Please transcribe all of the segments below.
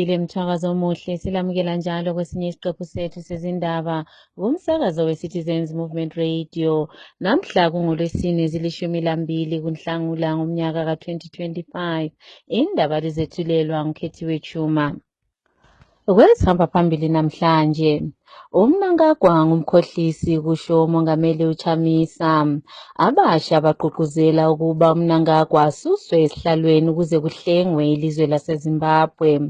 Sithokozile Mthakazo Muhle silamukela njalo kwesinye isiqephu sethu sezindaba kumsakazo we-Citizens Movement Radio. Namhla kungoLwesine zili-12 kuNhlangula ngomnyaka ka-2025. Indaba lizethulelwa nguKhethiwe Chuma. Kwesihamba phambili namhlanje, uMnangagwa ngumkhohlisi kusho uMongameli uChamisa. Abasha bagqugquzela ukuba uMnangagwa asuswe esihlalweni ukuze kuhlengwe ilizwe laseZimbabwe.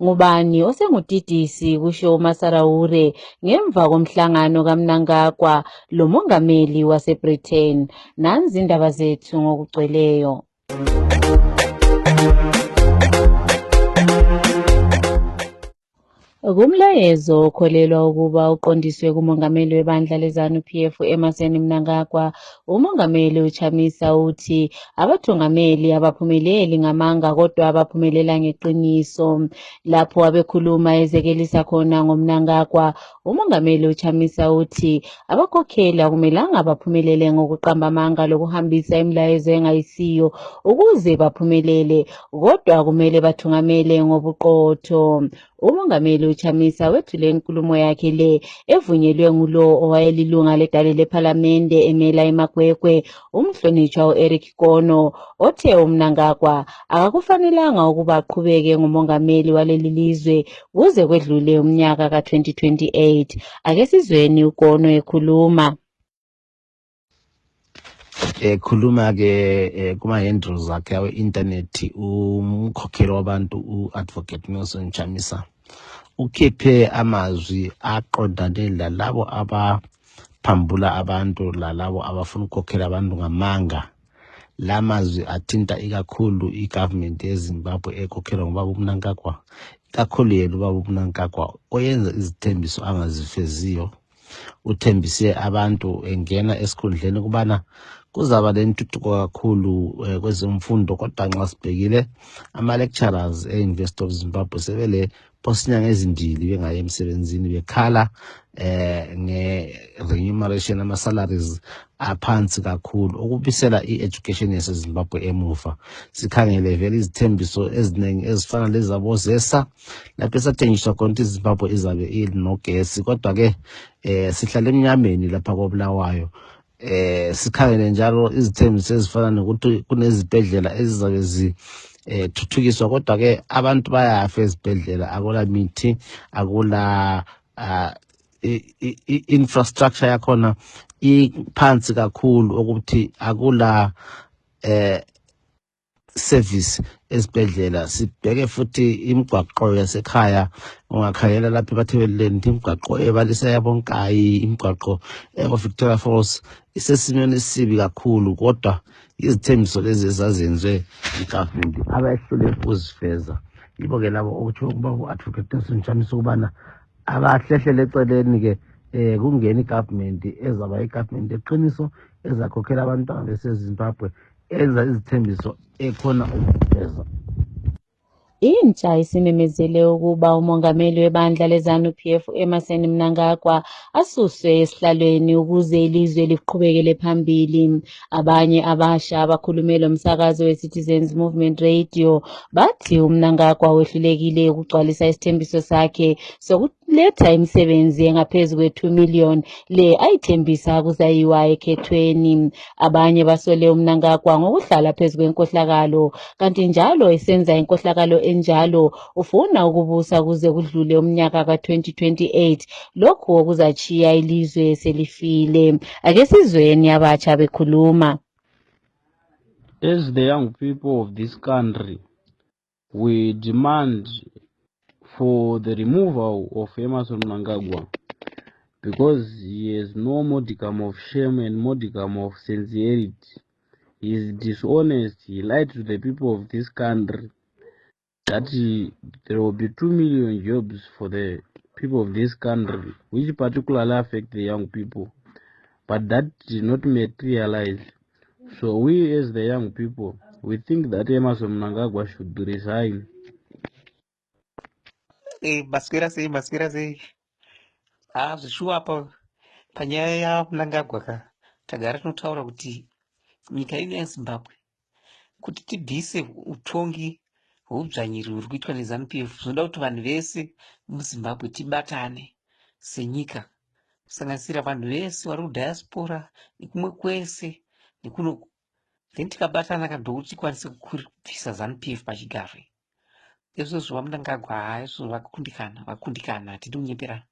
Ngubani osengudidisi kusho uMasaraure ngemva komhlangano kaMnangagwa lo mongameli waseBritain. Nanzi indaba zethu ngokugcweleyo. Kumlayezo okholelwa ukuba uqondiswe kumongameli webandla leZANU-PF Emmerson Mnangagwa, umongameli uChamisa uthi abathungameli abaphumeleli ngamanga kodwa abaphumelela ngeqiniso. Lapho abekhuluma ezekelisa khona ngoMnangagwa, umongameli uChamisa uthi abakhokheli akumelanga baphumelele ngokuqamba amanga lokuhambisa imilayezo engayisiyo ukuze baphumelele, kodwa kumele bathungamele ngobuqotho. Umongameli uChamisa wethule inkulumo yakhe le evunyelwe ngulo owayelilunga ledale lephalamende emela eMagwegwe, umhlonishwa u-Eric Kono, othe uMnangagwa akakufanelanga ukuba aqhubeke ngumongameli waleli lizwe kuze kwedlule umnyaka ka-2028. Ake sizweni uKono ekhuluma. Khuluma ke kuma handles akhe awe internet umkhokheli wabantu uAdvocate Nelson Chamisa ukhiphe amazwi aqondane lalabo abaphambula abantu lalabo abafuna ukukhokhela abantu ngamanga. Lamazwi athinta ikakhulu igovernment yeZimbabwe ekhokhelwa ngubaba uMnangagwa, ikakhulu yena ubaba uMnangagwa oyenza izithembiso angazifeziyo. Uthembise abantu engena esikhundleni kubana kuzaba lentuthuko kakhulu kwezemfundo, kodwa nxa sibhekile ama-lecturers e-University of Zimbabwe sebele posinyanga ezimbili bengayi emsebenzini bekhala nge-remuneration ama-salaries aphansi kakhulu okubisela i-education yaseZimbabwe emuva. Sikhangele vele izithembiso eziningi ezifana lezabo ZESA lapho esathengiswa khona ukuthi iZimbabwe izabe inogesi, kodwa ke sihlala emnyameni lapha koBulawayo. Sikhangele njalo izithembiso ezifana nokuthi kunezibhedlela ezizabe thuthukiswa, kodwa ke abantu bayafa ezibhedlela, akula mithi, akula infrastructure yakhona iphansi kakhulu ukuthi akula service esibhedlela. Sibheke futhi imigwaqo yasekhaya, ungakhangela lapha eBathebeleni imigwaqo ebalisa yaBonkayi, imigwaqo eVictoria Falls isesimweni esibi kakhulu, kodwa izithembiso lezi ezazenziwe igovernment abayehlule ukuzifeza. Yibo ke labo okuthi ukuba uAdvocate Nelson Chamisa ukubana abahlehlele eceleni ke kungena igovernment ezaba igovernment eqiniso ezakhokhela abantwana beseZimbabwe enza izithembiso ekhona ukufeza. Intsha isimemezele ukuba umongameli webandla leZANU-PF Emmerson Mnangagwa asuswe esihlalweni ukuze ilizwe liqhubekele phambili. Abanye abasha abakhulumela umsakazo we-Citizens Movement Radio bathi uMnangagwa wehlulekile ukugcwalisa isithembiso sakhe sokuletha imisebenzi engaphezu kwe-2 million le ayithembisa kuzayiwa ekhethweni. Abanye basole uMnangagwa ngokuhlala phezu kwenkohlakalo, kanti njalo esenza inkohlakalo enjalo ufuna ukubusa kuze kudlule umnyaka ka-2028, lokhu okuzachiya ilizwe selifile. Ake sizweni abatsha bekhuluma. As the young people of this country, we demand for the removal of Emmerson Mnangagwa because he has no modicum of shame and modicum of sincerity. He is dishonest. He lied to the people of this country that there will be 2 million jobs for the people of this country, which particularly affect the young people. But that did not materialize. So we as the young people, we think that Emmerson Mnangagwa should resign. Baswera sei zvishuwa apa panyaya yaMnangagwa ka tagara tinotaura kuti nyika ino yeZimbabwe kuti tibvise utongi hweudzvanyiri huri kuitwa neZANU-PF zvinoda kuti vanhu vese muZimbabwe tibatane senyika, kusanganisira vanhu vese vari kudhayasipora nekumwe kwese nekunoku. Then tikabatana kandokuti tikwanise kubvisa ZANU-PF pachigaro. Izvozvo vaMnangagwa izvozvo vakundikana, hatidi kunyeperana.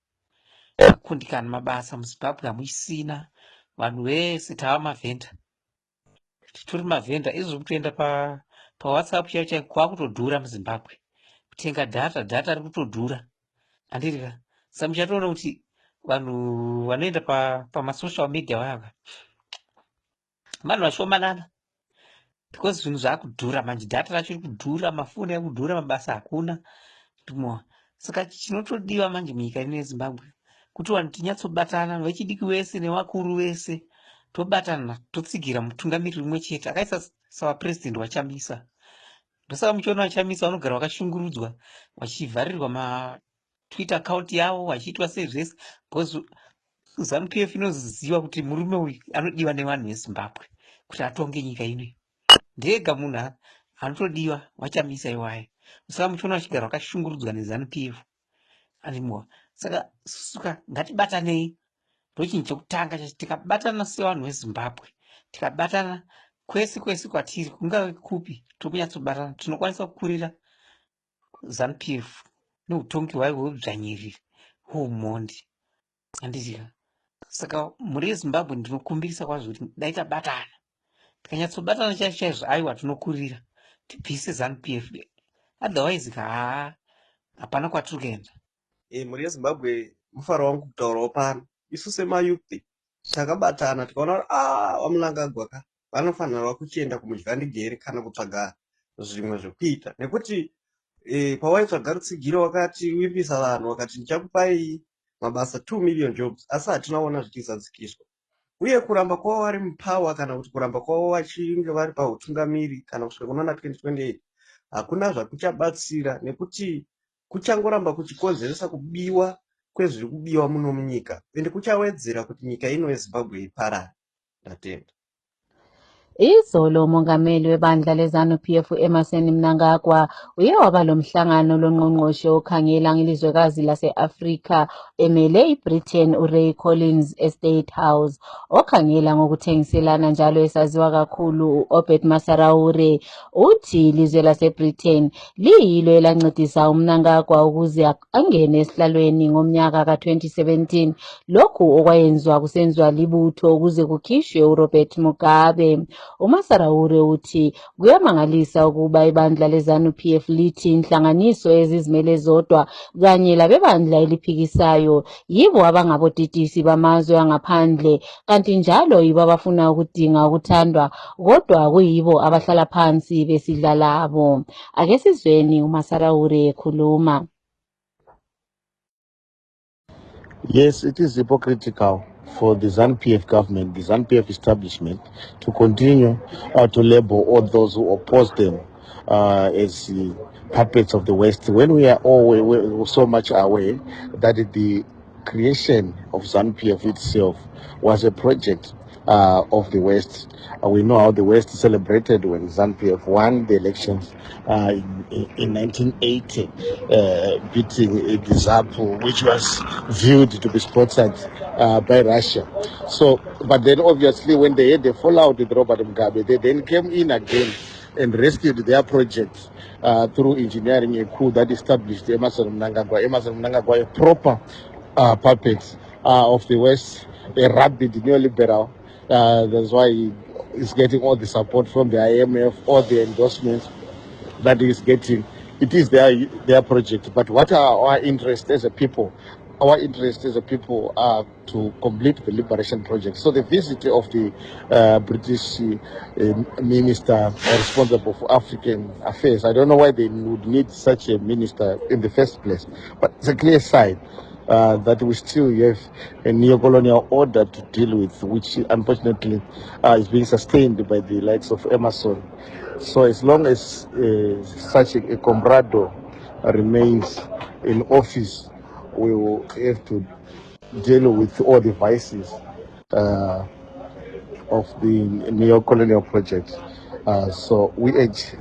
Vakundikana mabasa muZimbabwe hamuchisina, vanhu vese tava mavhenda. Titori mavhenda, izvozvo kutoenda paWhatsApp chaiyo kwakutodhura muZimbabwe. Kutenga data riri kutodhura. Handirika. Saka muchatoona kuti vanhu vanoenda pamasocial media vaya vanhu vashomanana. Because zvinhu zvakudhura manje, data racho riri kudhura, mafoni ari kudhura, mabasa hakuna. Saka chinotodiwa manje munyika ino yeZimbabwe kuti vanhu tinyatsobatana, vechidiki vese nevakuru vese, tobatana totsigira mutungamiriri umwe chete akaisa savapurezidendi waChamisa. Ndosaka muchiona vaChamisa vanogara vakashungurudzwa, vachivharirwa matwitter account yavo, vachiitwa sei zvese, because ZANU-PF inoziva kuti murume uyu anodiwa nevanhu veZimbabwe kuti atonge nyika ino. Ndega munhu anotodiwa waChamisa iwaye. Saka muchiona vachigara vakashungurudzwa neZANU-PF. Saka suka ngatibatanei, ndochinhu chekutanga chacho. Tikabatana sevanhu veZimbabwe, tikabatana kwese kwatiri, kungave kupi, tokunyatsobatana, tinokwanisa kukurira ZANU-PF neutongi hwayo hweudzvanyiriri hwoumhondi. Handizika. Saka mhuri yeZimbabwe ndinokumbirisa kwazvo kuti dai tabatana, tikanyatsobatana chaizvo aiwa tinokurira, tibvise ZANU-PF. Otherwise hapana kwatiri kuenda. Mhuri yeZimbabwe mufaro wangu kutaurawo pano, isu semayuthi takabatana tikaona kuti vaMnangagwa vanofanirwa kuchienda kumudyandegere kana kutsvaga zvimwe zvekuita, nekuti pawaitsvaga rutsigiro wakati uipisa vanhu wakati ndichakupai mabasa 2 million jobs, asi hatinaona zvichizadzikiswa. Uye kuramba kwavo vari mupawa kana kuti kuramba kwavo vachinge vari pautungamiri kana kusvika kunoona 2028 hakuna zvakuchabatsira, nekuti kuchangoramba kuchikonzeresa kubiwa kwezviri kubiwa muno munyika, ende kuchawedzera kuti nyika ino yeZimbabwe iparare. Ndatenda. Izolo umongameli webandla leZANU-PF Emmerson Mnangagwa uye waba lomhlangano longqongqoshe okhangela ngelizwekazi lase-Afrika emele iBritain uRay Collins eState House, okhangela ngokuthengiselana njalo esaziwa kakhulu uObert Masaraure uthi ilizwe laseBritain liyilo elancedisa uMnangagwa ukuze angene esihlalweni ngomnyaka ka-2017, lokhu okwayenziwa kusenziwa libutho ukuze kukhishwe uRobert Mugabe. uMasaraure uthi kuyamangalisa ukuba ibandla leZANU-PF lithi inhlanganiso ezizimele zodwa kanye labebandla eliphikisayo yibo abangabotitisi bamazwe angaphandle, kanti njalo yibo abafuna ukudinga ukuthandwa, kodwa kuyibo abahlala phansi besidla labo. Ake sizweni uMasaraure ekhuluma. Yes, it is hypocritical for the ZANU-PF government, the ZANU-PF establishment, to continue to label all those who oppose them as puppets of the West, when we are all so much aware that the creation of ZANU-PF itself was a project of the West. We know how the West celebrated when ZANU-PF won the elections in 1980, beating the ZAPU, which was viewed to be sponsored by Russia. So, but then obviously when they had the fallout with Robert Mugabe, they then came in again and rescued their project through engineering a coup that established Emmerson Mnangagwa. Emmerson Mnangagwa, a proper puppet of the West, a rabid neoliberal. That's why he is getting all the support from the IMF, all the endorsements that he is getting. It is their project. But what are our interests as a people? Our interest as a people are to complete the liberation project. So the visit of the British minister responsible for African affairs, I don't know why they would need such a minister in the first place, but it's a clear sign that we still have a neo-colonial order to deal with, which unfortunately is being sustained by the likes of Emmerson. So as long as such a comprado remains in office, we will have to deal with all the vices of the neo-colonial project. So we urge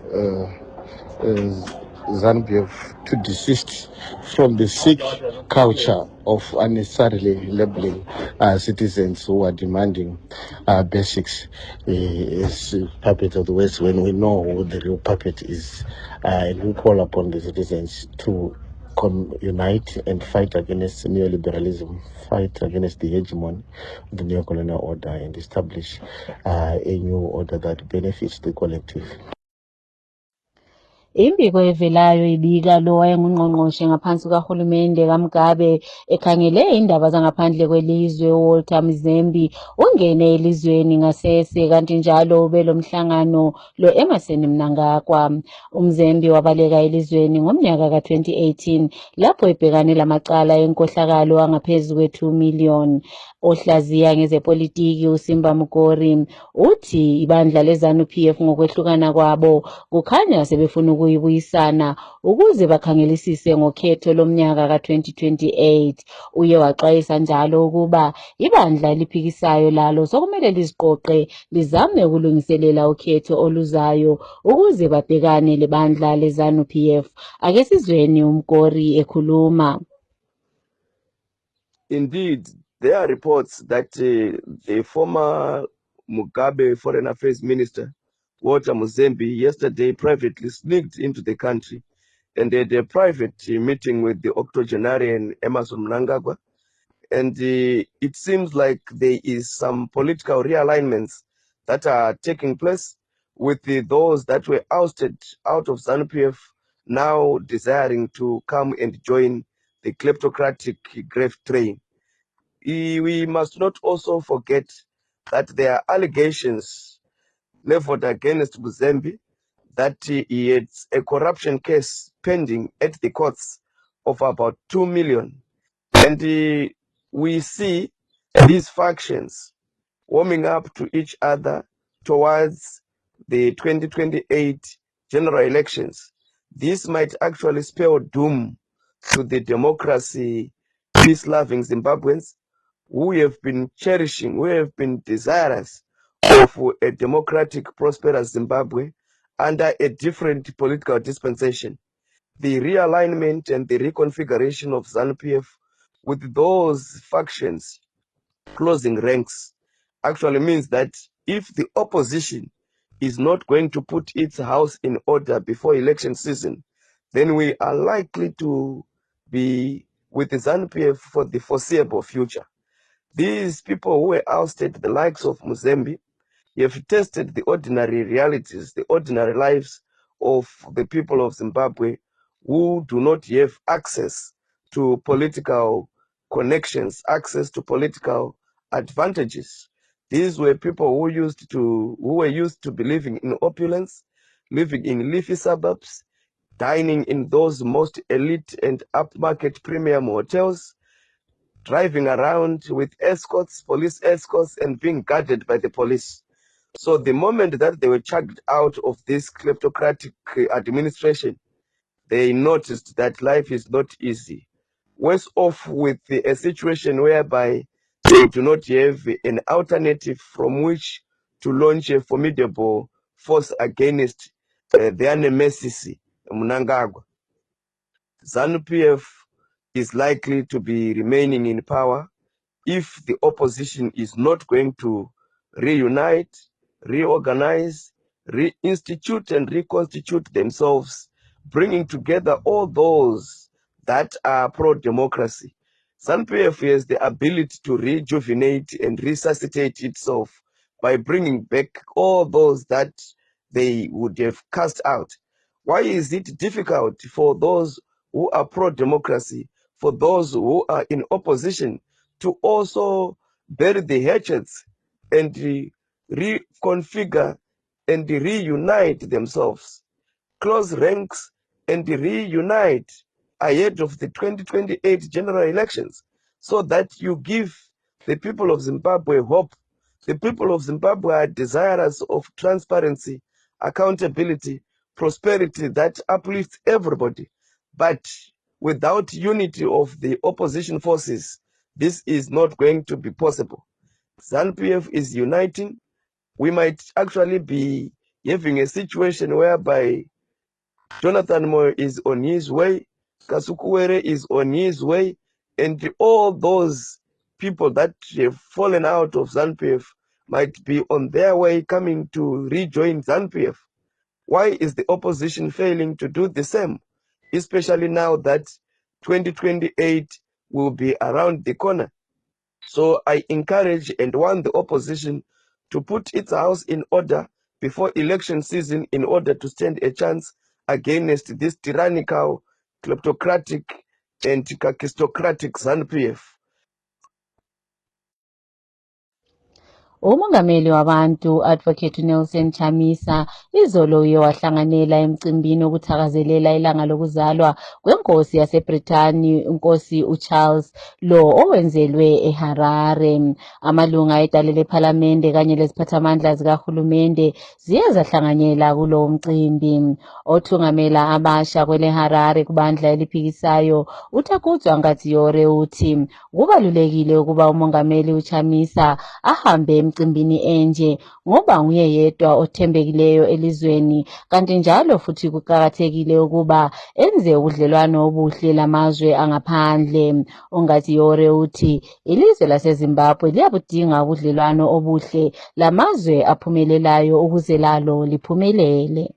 ZANU-PF to desist from the sick culture of unnecessarily labeling citizens who are demanding basics as puppets of the West, when we know who the real puppet is. And we call upon the citizens to unite and fight against neoliberalism, fight against the hegemony of the neocolonial order, and establish a new order that benefits the collective. Imbiko evelayo ibika lo wayengungqongqoshe ngaphansi kahulumende kaMugabe ekhangele indaba zangaphandle kwelizwe uWalter Mzembi ungene elizweni ngasese kanti njalo ubelomhlangano lo Emmerson Mnangagwa. UMzembi wabaleka elizweni ngomnyaka ka2018 lapho ebhekane lamacala enkohlakalo angaphezulu kwe2 million. Ohlaziya ngezepolitiki uSimba Mugori uthi ibandla leZANU-PF ngokwehlukana kwabo kukhanya sebefuna ukuyibuyisana ukuze bakhangelisise ngokhetho lomnyaka ka2028. Uye waxwayisa njalo ukuba ibandla eliphikisayo lalo sokumele liziqoqe lizame ukulungiselela ukhetho oluzayo ukuze babhekane lebandla leZANU-PF. Ake sizweni uMgori ekhuluma. Indeed, there are reports that the former Mugabe Foreign Affairs Minister, Walter Mzembi, yesterday privately sneaked into the country and had a private meeting with the octogenarian Emmerson Mnangagwa. And it seems like there is some political realignments that are taking place with those that were ousted out of ZANU-PF now desiring to come and join the kleptocratic grave train. We must not also forget that there are allegations leveled against Mzembi that he had a corruption case pending at the courts of about 2 million. And we see these factions warming up to each other towards the 2028 general elections. This might actually spell doom to the democracy, peace-loving Zimbabweans who have been cherishing, who have been desirous of a democratic, prosperous Zimbabwe under a different political dispensation. The realignment and the reconfiguration of ZANU-PF with those factions closing ranks actually means that if the opposition is not going to put its house in order before election season, then we are likely to be with the ZANU-PF for the foreseeable future. These people who were ousted, the likes of Mzembi, have tested the ordinary realities, the ordinary lives of the people of Zimbabwe who do not have access to political connections, access to political advantages. These were people who were used to be living in opulence, living in leafy suburbs, dining in those most elite and upmarket premium hotels, driving around with escorts, police escorts, and being guarded by the police. So the moment that they were chucked out of this kleptocratic administration, they noticed that life is not easy. Worse off with a situation whereby they do not have an alternative from which to launch a formidable force against their nemesis, Mnangagwa. ZANU-PF is likely to be remaining in power if the opposition is not going to reunite, reorganize, reinstitute and reconstitute themselves, bringing together all those that are pro-democracy. ZANU-PF has the ability to rejuvenate and resuscitate itself by bringing back all those that they would have cast out. Why is it difficult for those who are pro-democracy, for those who are in opposition, to also bury the hatchets and reconfigure and reunite themselves, close ranks and reunite ahead of the 2028 general elections, so that you give the people of Zimbabwe hope. The people of Zimbabwe are desirous of transparency, accountability, prosperity that uplifts everybody. But without unity of the opposition forces, this is not going to be possible. ZANU-PF is uniting. We might actually be having a situation whereby Jonathan Moyo is on his way, Kasukuwere is on his way, and all those people that have fallen out of ZANU-PF might be on their way coming to rejoin ZANU-PF. Why is the opposition failing to do the same, especially now that 2028 will be around the corner? So I encourage and want the opposition to put its house in order before election season in order to stand a chance against this tyrannical, kleptocratic, and kakistocratic ZANU-PF. Umongameli wabantu Advocate Nelson Chamisa izolo uye wahlanganela emcimbini okuthakazelela ilanga lokuzalwa kwenkosi yaseBrithani inkosi uCharles lo owenzelwe eHarare. Amalunga edale lePhalamende kanye leziphathamandla zikahulumende ziye zahlanganyela kulo mcimbi. Othungamela abasha kwele Harare kubandla eliphikisayo uTakudzwa Ngatsiyore uthi kubalulekile ukuba umongameli uChamisa ahambe emcimbini enje ngoba nguye yedwa othembekileyo elizweni, kanti njalo futhi kuqakathekile ukuba enze ubudlelwano obuhle lamazwe angaphandle. UNgatsiyore uthi ilizwe laseZimbabwe liyabudinga ubudlelwano obuhle lamazwe aphumelelayo ukuze lalo liphumelele.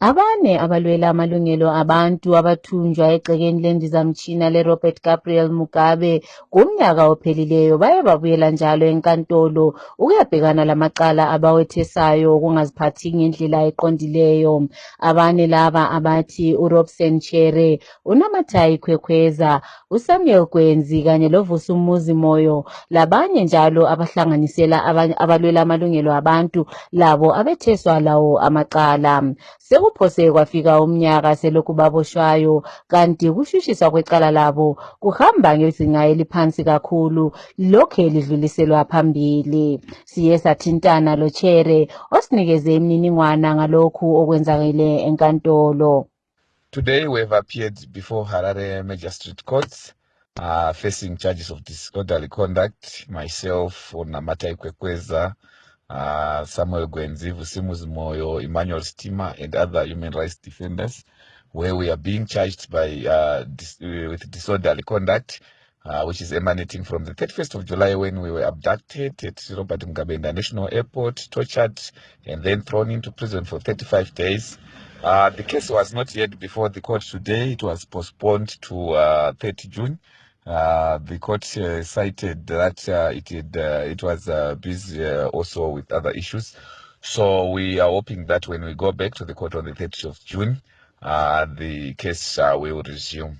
Abane abalwela amalungelo abantu abathunjwa egcekeni lendizamtshina leRobert Gabriel Mugabe kumnyaka ophelileyo baye babuyela njalo enkantolo ukuyabhekana lamacala abawethesayo ukungaziphathi ngendlela eqondileyo. Abane laba abathi uRobson Chere, uNamathai Khwekhweza, uSamuel Gwenzi kanye loVusi Umuzi Moyo labanye njalo abahlanganisela abalwela amalungelo abantu labo abetheswa lawo amacala. Sekuphose kwafika umnyaka selokhu baboshwayo kanti kushushiswa kwecala labo kuhamba ngezinga eliphansi kakhulu lokhe lidluliselwa phambili. Siye sathintana loChere osinikeze imininingwana ngalokhu okwenzakele enkantolo. Today we have appeared before Harare Magistrate Courts facing charges of disorderly conduct. Myself, Namathai Khwekhweza, Samuel Gwenzi, Vusi Umuzi Moyo, Emmanuel Stima, and other human rights defenders, where we are being charged by with disorderly conduct, which is emanating from the 31st of July when we were abducted at Robert Mugabe International Airport, tortured, and then thrown into prison for 35 days. The case was not yet before the court today. It was postponed to 30 June. The court cited that it was busy also with other issues. So we are hoping that when we go back to the court on the 30th of June, the case will resume.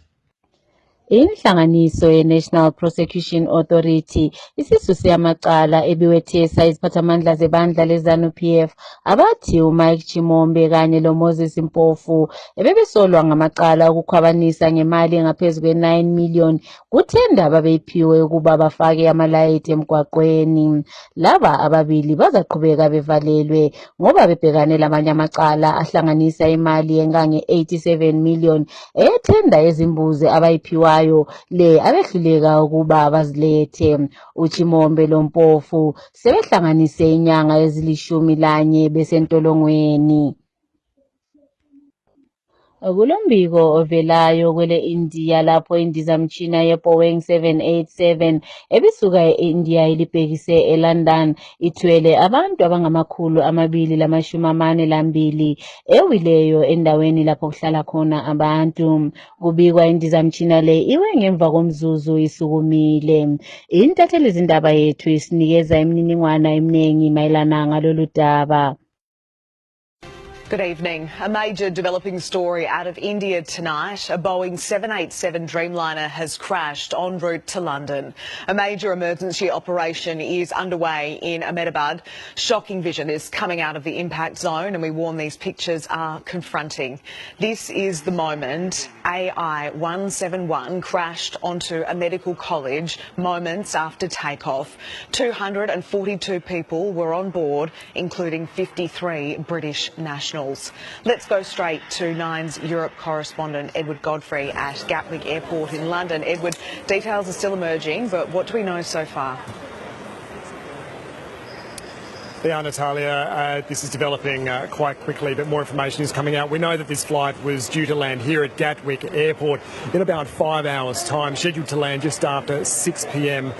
Inhlanganiso ye-National Prosecution Authority isisuse amacala ebiwethesa iziphathamandla zebandla leZANU-PF abathi uMike Chimombe kanye loMoses Mpofu ebebesolwa ngamacala okukhwabanisa ngemali engaphezu kwe-9 million kuthenda ababeyiphiwe ukuba bafake amalayithi emgwaqweni. Laba ababili bazaqhubeka bevalelwe ngoba bebhekane lamanye amacala ahlanganisa imali engange-87 million eyethenda ezimbuzi abayiphiwayo le abehluleka ukuba bazilethe. uChimombe loMpofu sebehlanganise inyanga ezili11 besentolongweni. Kulombiko ovelayo kwele India lapho indizamtshina ye-Boeing 787 ebisuka e-India ilibhekise eLondon ithwele abantu abangama242 ewileyo endaweni lapho kuhlala khona abantu. Kubikwa indizamtshina le iwe ngemva komzuzu isukumile. Intatheli izindaba yethu isinikeza imininingwana eminingi mayelana ngalolu daba. Good evening. A major developing story out of India tonight. A Boeing 787 Dreamliner has crashed en route to London. A major emergency operation is underway in Ahmedabad. Shocking vision is coming out of the impact zone, and we warn these pictures are confronting. This is the moment AI-171 crashed onto a medical college moments after takeoff. 242 people were on board, including 53 British nationals. Let's go straight to Nine's Europe correspondent Edward Godfrey at Gatwick Airport in London. Edward, details are still emerging, but what do we know so far? Yeah, Natalia, this is developing quite quickly, but more information is coming out. We know that this flight was due to land here at Gatwick Airport in about 5 hours' time, scheduled to land just after 6 p.m.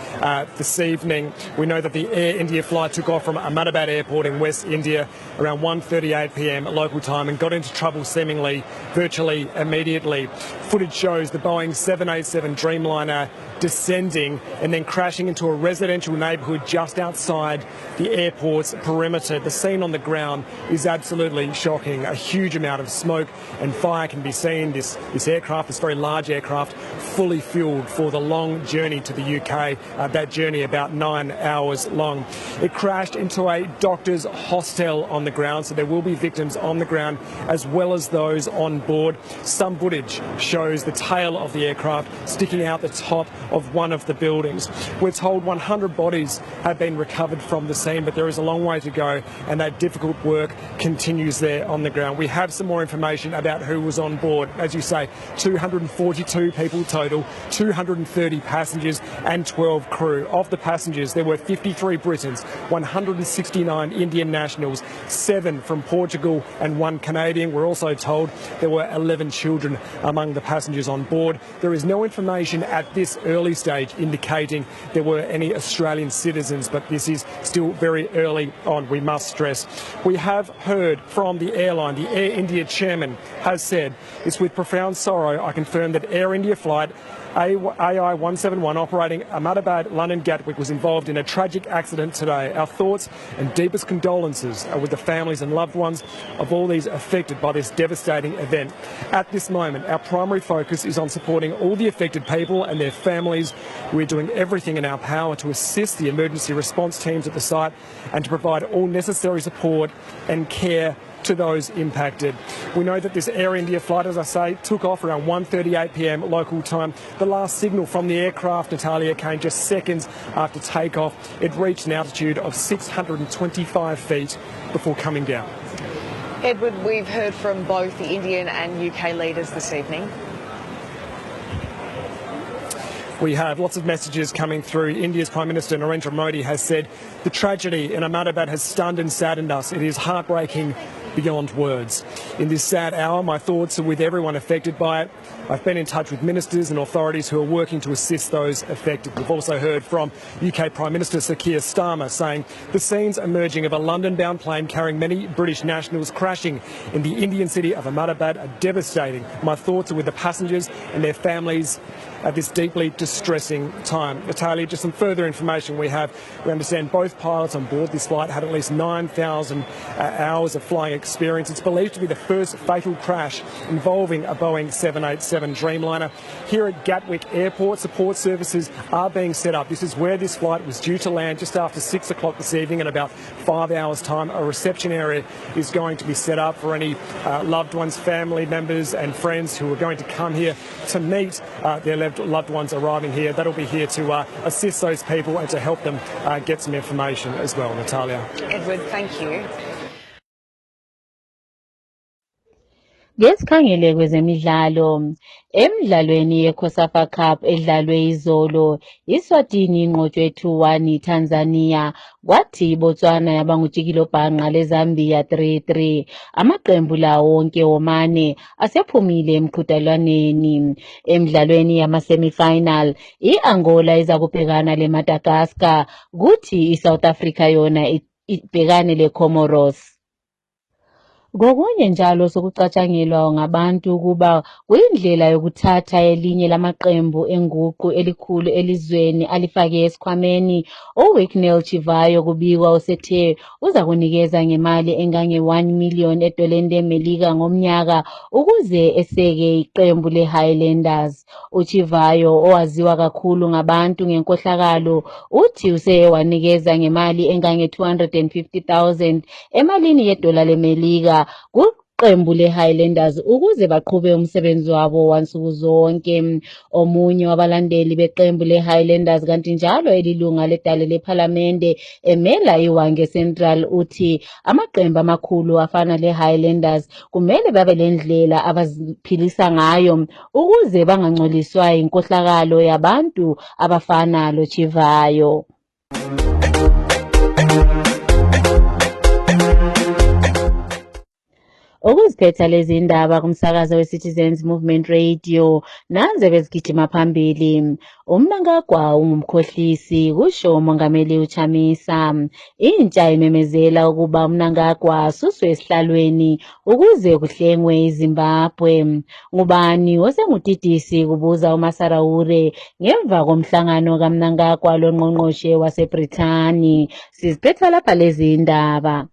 This evening. We know that the Air India flight took off from Ahmedabad Airport in West India around 1:38 p.m. local time and got into trouble seemingly virtually immediately. Footage shows the Boeing 787 Dreamliner descending and then crashing into a residential neighbourhood just outside the airport's perimeter. The scene on the ground is absolutely shocking. A huge amount of smoke and fire can be seen. This aircraft, this very large aircraft, fully fuelled for the long journey to the UK, that journey about 9 hours long. It crashed into a doctor's hostel on the ground, so there will be victims on the ground as well as those on board. Some footage shows the tail of the aircraft sticking out the top of one of the buildings. We're told 100 bodies have been recovered from the scene, but there is a long way to go, and that difficult work continues there on the ground. We have some more information about who was on board. As you say, 242 people total, 230 passengers and 12 crew. Of the passengers, there were 53 Britons, 169 Indian nationals, 7 from Portugal and 1 Canadian. We're also told there were 11 children among the passengers on board. There is no information at this early stage indicating there were any Australian citizens, but this is still very early on, we must stress. We have heard from the airline. The Air India chairman has said, "It's with profound sorrow I confirm that Air India flight AI 171 operating Ahmedabad London Gatwick was involved in a tragic accident today. Our thoughts and deepest condolences are with the families and loved ones of all these affected by this devastating event. At this moment, our primary focus is on supporting all the affected people and their families. We're doing everything in our power to assist the emergency response teams at the site and to provide all necessary support and care to those impacted." We know that this Air India flight, as I say, took off around 1:38 p.m. local time. The last signal from the aircraft, Natalia, came just seconds after takeoff. It reached an altitude of 625 feet before coming down. Edward, we've heard from both the Indian and UK leaders this evening. We have lots of messages coming through. India's Prime Minister Narendra Modi has said, "The tragedy in Ahmedabad has stunned and saddened us. It is heartbreaking beyond words. In this sad hour, my thoughts are with everyone affected by it. I've been in touch with ministers and authorities who are working to assist those affected." We've also heard from UK Prime Minister Sir Keir Starmer saying the scenes emerging of a London-bound plane carrying many British nationals crashing in the Indian city of Ahmedabad are devastating. My thoughts are with the passengers and their families at this deeply distressing time. Natalia, just some further information we have. We understand both pilots on board this flight had at least 9,000 hours of flying experience. It's believed to be the first fatal crash involving a Boeing 787 Dreamliner. Here at Gatwick Airport, support services are being set up. This is where this flight was due to land just after 6 o'clock this evening. In about 5 hours' time, a reception area is going to be set up for any loved ones, family members and friends who are going to come here to meet their loved ones arriving here. That'll be here to assist those people and to help them get some information as well, Natalia. Edward, thank you. Ngesikhangele kwezemidlalo, emidlalweni yeCOSAFA Cup edlalwe izolo, iSwatini inqotshwe 2-1 Tanzania, kwathi Botswana yaba ngujikelo bhanqa leZambia 3-3. Amaqembu lawo wonke womane asephumile emqhudelwaneni. Emidlalweni yama-semi-final, i-Angola iza kubhekana leMadagascar, kuthi iSouth Africa yona ibhekane leComoros. Ngokunye njalo sokucatshangelwa ngabantu kuba kuyindlela yokuthatha elinye lamaqembu enguqu elikhulu elizweni alifake esikhwameni. uWicknell Chivayo kubikwa usethe uza kunikeza ngemali engange-1 million edoleni leMelika ngomnyaka ukuze eseke iqembu leHighlanders. uChivayo, owaziwa kakhulu ngabantu ngenkohlakalo, uthi usewanikeza ngemali engange-250,000 emalini yedola leMelika kuqembu leHighlanders ukuze baqhube umsebenzi wabo wansuku zonke. Omunye wabalandeli beqembu leHighlanders kanti njalo elilunga ledale lephalamende emela iWange Central uthi amaqembu amakhulu afana leHighlanders kumele babe lendlela abaziphilisa ngayo ukuze bangangcoliswa inkohlakalo yabantu abafana loChivayo. Ukuziphetha lezi ndaba kumsakazo we-Citizens Movement Radio nanze bezigijima phambili. Mnangagwa ungumkhohlisi kusho uMongameli uChamisa. Intsha imemezela ukuba uMnangagwa asuswe esihlalweni ukuze kuhlengwe iZimbabwe. Ngubani osengudidisi kubuza uMasaraure ngemva komhlangano kaMnangagwa loNgqongqoshe waseBrithani. Siziphetha lapha lezi ndaba.